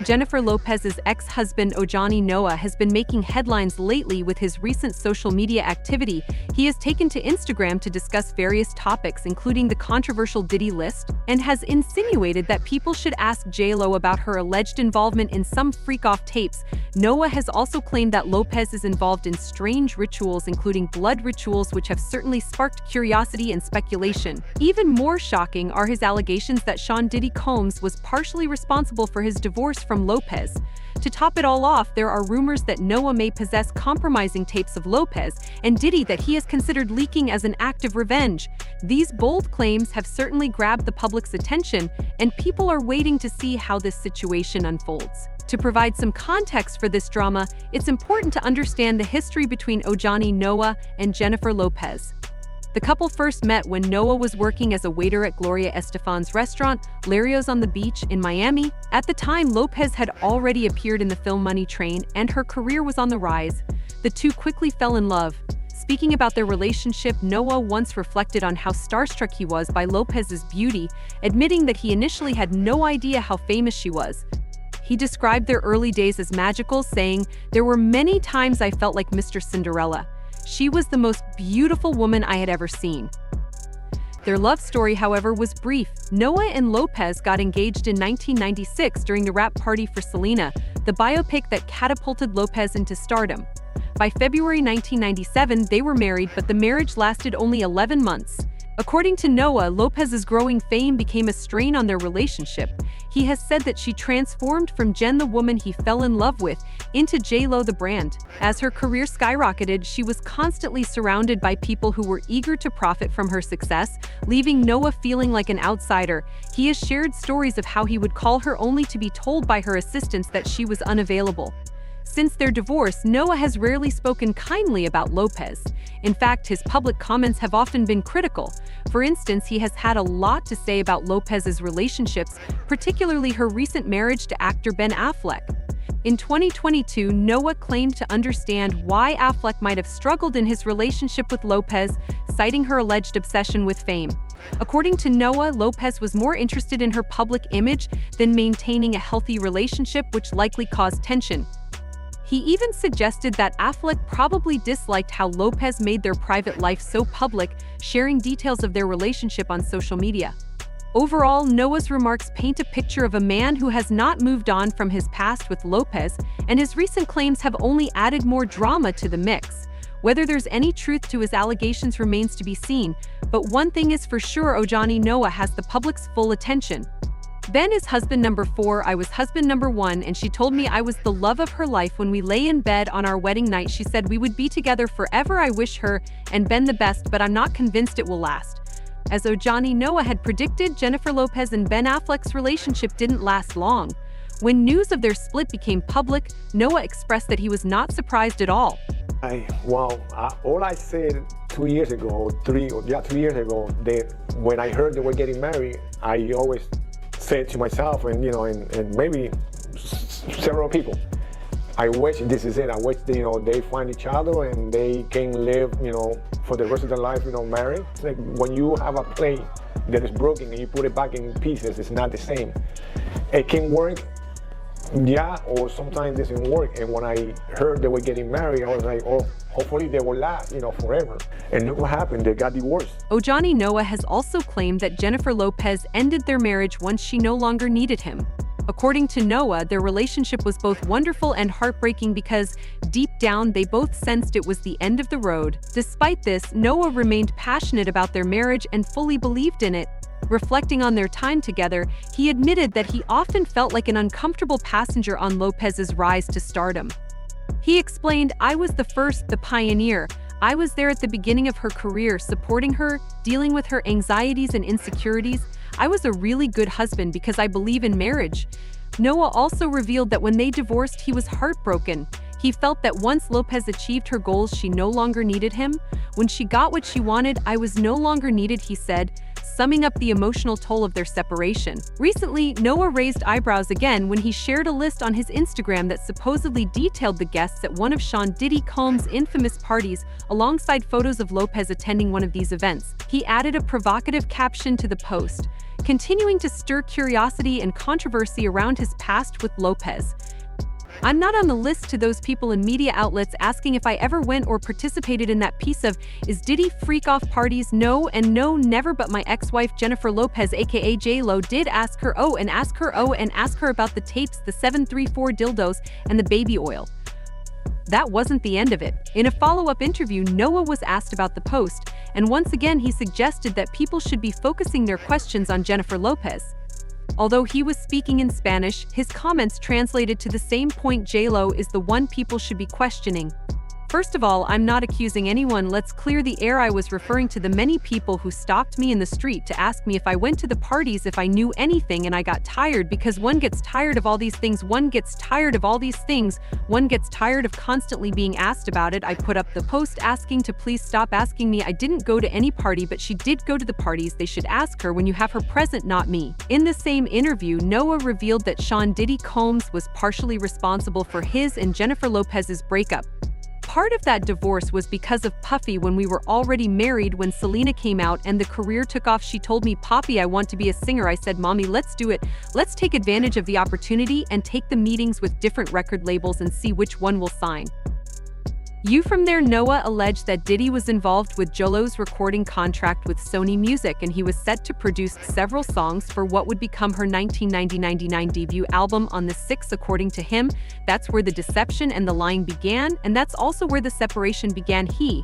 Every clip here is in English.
Jennifer Lopez's ex-husband Ojani Noah has been making headlines lately with his recent social media activity. He has taken to Instagram to discuss various topics, including the controversial Diddy list, and has insinuated that people should ask J.Lo about her alleged involvement in some freak-off tapes. Noah has also claimed that Lopez is involved in strange rituals, including blood rituals, which have certainly sparked curiosity and speculation. Even more shocking are his allegations that Sean Diddy Combs was partially responsible for his divorce from Lopez. To top it all off, there are rumors that Noah may possess compromising tapes of Lopez and Diddy that he has considered leaking as an act of revenge. These bold claims have certainly grabbed the public's attention, and people are waiting to see how this situation unfolds. To provide some context for this drama, it's important to understand the history between Ojani Noah and Jennifer Lopez. The couple first met when Noah was working as a waiter at Gloria Estefan's restaurant, Larios on the Beach in Miami. At the time, Lopez had already appeared in the film Money Train, and her career was on the rise. The two quickly fell in love. Speaking about their relationship, Noah once reflected on how starstruck he was by Lopez's beauty, admitting that he initially had no idea how famous she was. He described their early days as magical, saying, "There were many times I felt like Mr. Cinderella. She was the most beautiful woman I had ever seen." Their love story, however, was brief. Noah and Lopez got engaged in 1996 during the wrap party for Selena, the biopic that catapulted Lopez into stardom. By February 1997, they were married, but the marriage lasted only 11 months. According to Noah, Lopez's growing fame became a strain on their relationship. He has said that she transformed from Jen, the woman he fell in love with, into J.Lo, the brand. As her career skyrocketed, she was constantly surrounded by people who were eager to profit from her success, leaving Noah feeling like an outsider. He has shared stories of how he would call her only to be told by her assistants that she was unavailable. Since their divorce, Noah has rarely spoken kindly about Lopez. In fact, his public comments have often been critical. For instance, he has had a lot to say about Lopez's relationships, particularly her recent marriage to actor Ben Affleck. In 2022, Noah claimed to understand why Affleck might have struggled in his relationship with Lopez, citing her alleged obsession with fame. According to Noah, Lopez was more interested in her public image than maintaining a healthy relationship, which likely caused tension. He even suggested that Affleck probably disliked how Lopez made their private life so public, sharing details of their relationship on social media. Overall, Noah's remarks paint a picture of a man who has not moved on from his past with Lopez, and his recent claims have only added more drama to the mix. Whether there's any truth to his allegations remains to be seen, but one thing is for sure: Ojani Noah has the public's full attention. "Ben is husband number 4, I was husband number 1, and she told me I was the love of her life when we lay in bed on our wedding night. She said we would be together forever. I wish her and Ben the best, but I'm not convinced it will last." As Ojani Noah had predicted, Jennifer Lopez and Ben Affleck's relationship didn't last long. When news of their split became public, Noah expressed that he was not surprised at all. All I said 2 years ago, 3 years ago, that when I heard they were getting married, I always said to myself and maybe several people, I wish this is it. I wish they find each other and they can live for the rest of their life married. It's like when you have a plate that is broken and you put it back in pieces, it's not the same. It can work, yeah, or sometimes it doesn't work. And when I heard they were getting married, I was like, oh, hopefully they will last forever. And look what happened, they got divorced. Ojani Noah has also claimed that Jennifer Lopez ended their marriage once she no longer needed him. According to Noah, their relationship was both wonderful and heartbreaking because, deep down, they both sensed it was the end of the road. Despite this, Noah remained passionate about their marriage and fully believed in it. Reflecting on their time together, he admitted that he often felt like an uncomfortable passenger on Lopez's rise to stardom. He explained, "I was the first, the pioneer. I was there at the beginning of her career, supporting her, dealing with her anxieties and insecurities. I was a really good husband because I believe in marriage." Noah also revealed that when they divorced, he was heartbroken. He felt that once Lopez achieved her goals, she no longer needed him. "When she got what she wanted, I was no longer needed," he said, summing up the emotional toll of their separation. Recently, Noah raised eyebrows again when he shared a list on his Instagram that supposedly detailed the guests at one of Sean Diddy Combs' infamous parties, alongside photos of Lopez attending one of these events. He added a provocative caption to the post: continuing to stir curiosity and controversy around his past with Lopez. I'm not on the list to those people in media outlets asking if I ever went or participated in that piece of "Is Diddy freak off parties?" No and no, never, but my ex-wife Jennifer Lopez aka J-Lo did ask her about the tapes, the 734 dildos, and the baby oil. That wasn't the end of it. In a follow-up interview, Noah was asked about the post, and once again he suggested that people should be focusing their questions on Jennifer Lopez. Although he was speaking in Spanish, his comments translated to the same point: J-Lo is the one people should be questioning. First of all, I'm not accusing anyone. Let's clear the air. I was referring to the many people who stopped me in the street to ask me if I went to the parties, if I knew anything, and I got tired because one gets tired of all these things. One gets tired of constantly being asked about it. I put up the post asking to please stop asking me. I didn't go to any party, but she did go to the parties. They should ask her when you have her present, not me. In the same interview, Noah revealed that Sean Diddy Combs was partially responsible for his and Jennifer Lopez's breakup. Part of that divorce was because of Puffy. When we were already married, when Selena came out and the career took off, she told me, "Poppy, I want to be a singer." I said, "Mommy, let's do it. Let's take advantage of the opportunity and take the meetings with different record labels and see which one will sign." From there, Noah alleged that Diddy was involved with J-Lo's recording contract with Sony Music, and he was set to produce several songs for what would become her 1999 debut album on the 6th. According to him, that's where the deception and the lying began, and that's also where the separation began. He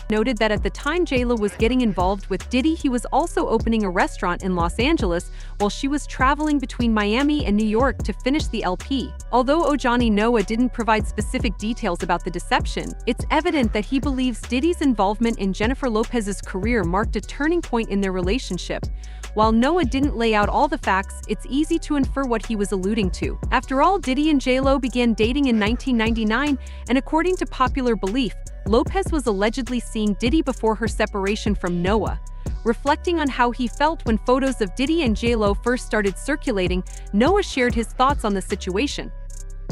noted that at the time J-Lo was getting involved with Diddy, he was also opening a restaurant in Los Angeles while she was traveling between Miami and New York to finish the LP. Although Ojani Noah didn't provide specific details about the deception, it's evident that he believes Diddy's involvement in Jennifer Lopez's career marked a turning point in their relationship. While Noah didn't lay out all the facts, it's easy to infer what he was alluding to. After all, Diddy and J-Lo began dating in 1999, and according to popular belief, Lopez was allegedly seeing Diddy before her separation from Noah. Reflecting on how he felt when photos of Diddy and J-Lo first started circulating, Noah shared his thoughts on the situation.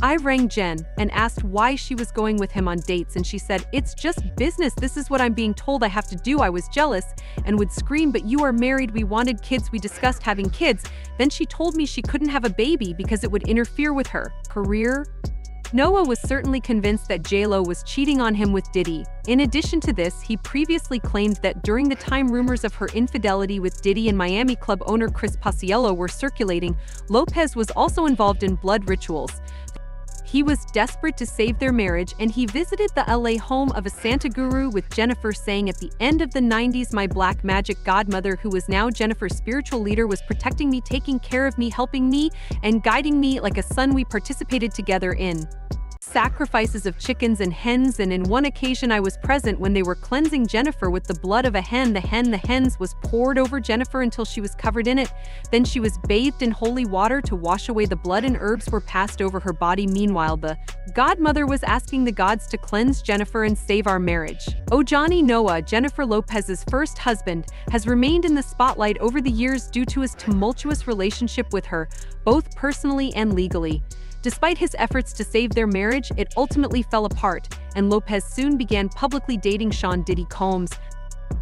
"I rang Jen and asked why she was going with him on dates, and she said, 'It's just business. This is what I'm being told I have to do.' I was jealous and would scream, 'But you are married. We wanted kids. We discussed having kids.' Then she told me she couldn't have a baby because it would interfere with her career." Noah was certainly convinced that J-Lo was cheating on him with Diddy. In addition to this, he previously claimed that during the time rumors of her infidelity with Diddy and Miami club owner Chris Paciello were circulating, Lopez was also involved in blood rituals. He was desperate to save their marriage, and he visited the LA home of a Santa guru with Jennifer, saying, "At the end of the 90s, my black magic godmother, who was now Jennifer's spiritual leader, was protecting me, taking care of me, helping me, and guiding me like a son. We participated together in sacrifices of chickens and hens, and in one occasion I was present when they were cleansing Jennifer with the blood of a hen. The hens was poured over Jennifer until she was covered in it. Then she was bathed in holy water to wash away the blood, and herbs were passed over her body. Meanwhile, the godmother was asking the gods to cleanse Jennifer and save our marriage." Ojani Noah, Jennifer Lopez's first husband, has remained in the spotlight over the years due to his tumultuous relationship with her, both personally and legally. Despite his efforts to save their marriage, it ultimately fell apart, and Lopez soon began publicly dating Sean Diddy Combs.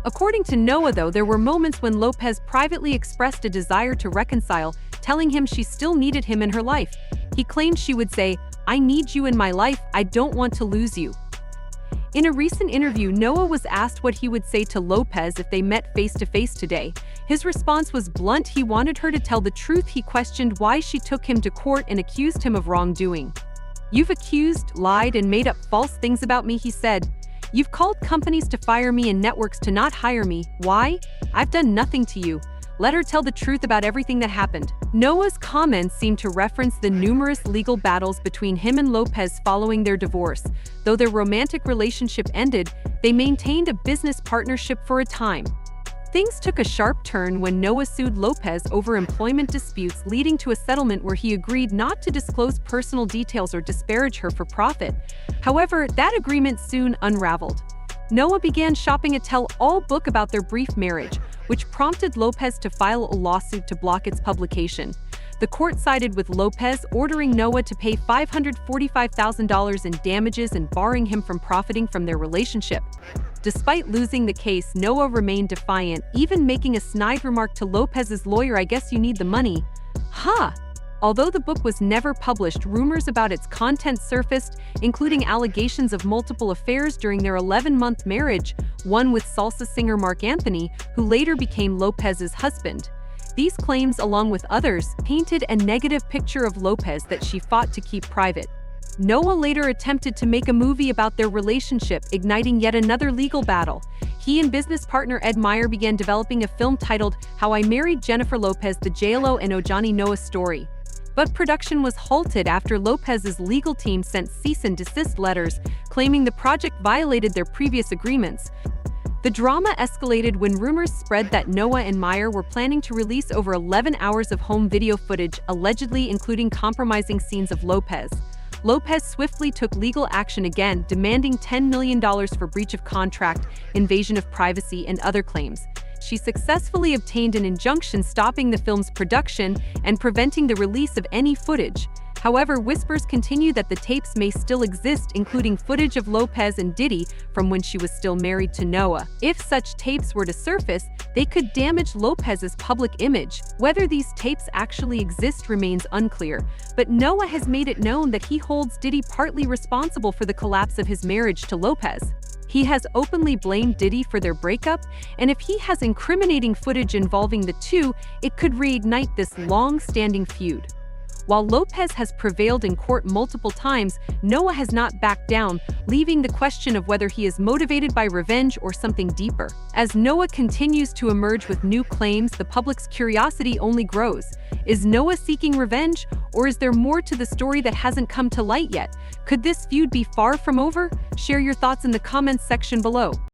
According to Noah, though, there were moments when Lopez privately expressed a desire to reconcile, telling him she still needed him in her life. He claimed she would say, "I need you in my life. I don't want to lose you." In a recent interview, Noah was asked what he would say to Lopez if they met face-to-face today. His response was blunt. He wanted her to tell the truth. He questioned why she took him to court and accused him of wrongdoing. "You've accused, lied, and made up false things about me," he said. "You've called companies to fire me and networks to not hire me. Why? I've done nothing to you. Let her tell the truth about everything that happened." Noah's comments seem to reference the numerous legal battles between him and Lopez following their divorce. Though their romantic relationship ended, they maintained a business partnership for a time. Things took a sharp turn when Noah sued Lopez over employment disputes, leading to a settlement where he agreed not to disclose personal details or disparage her for profit. However, that agreement soon unraveled. Noah began shopping a tell-all book about their brief marriage, which prompted Lopez to file a lawsuit to block its publication. The court sided with Lopez, ordering Noah to pay $545,000 in damages and barring him from profiting from their relationship. Despite losing the case, Noah remained defiant, even making a snide remark to Lopez's lawyer, "I guess you need the money." Ha! Although the book was never published, rumors about its content surfaced, including allegations of multiple affairs during their 11-month marriage, one with salsa singer Marc Anthony, who later became Lopez's husband. These claims, along with others, painted a negative picture of Lopez that she fought to keep private. Noah later attempted to make a movie about their relationship, igniting yet another legal battle. He and business partner Ed Meyer began developing a film titled How I Married Jennifer Lopez: The J.Lo and Ojani Noah Story. But production was halted after Lopez's legal team sent cease and desist letters, claiming the project violated their previous agreements. The drama escalated when rumors spread that Noah and Meyer were planning to release over 11 hours of home video footage, allegedly including compromising scenes of Lopez. Lopez swiftly took legal action again, demanding $10 million for breach of contract, invasion of privacy, and other claims. She successfully obtained an injunction stopping the film's production and preventing the release of any footage. However, whispers continue that the tapes may still exist, including footage of Lopez and Diddy from when she was still married to Noah. If such tapes were to surface, they could damage Lopez's public image. Whether these tapes actually exist remains unclear, but Noah has made it known that he holds Diddy partly responsible for the collapse of his marriage to Lopez. He has openly blamed Diddy for their breakup, and if he has incriminating footage involving the two, it could reignite this long-standing feud. While Lopez has prevailed in court multiple times, Noah has not backed down, leaving the question of whether he is motivated by revenge or something deeper. As Noah continues to emerge with new claims, the public's curiosity only grows. Is Noah seeking revenge, or is there more to the story that hasn't come to light yet? Could this feud be far from over? Share your thoughts in the comments section below.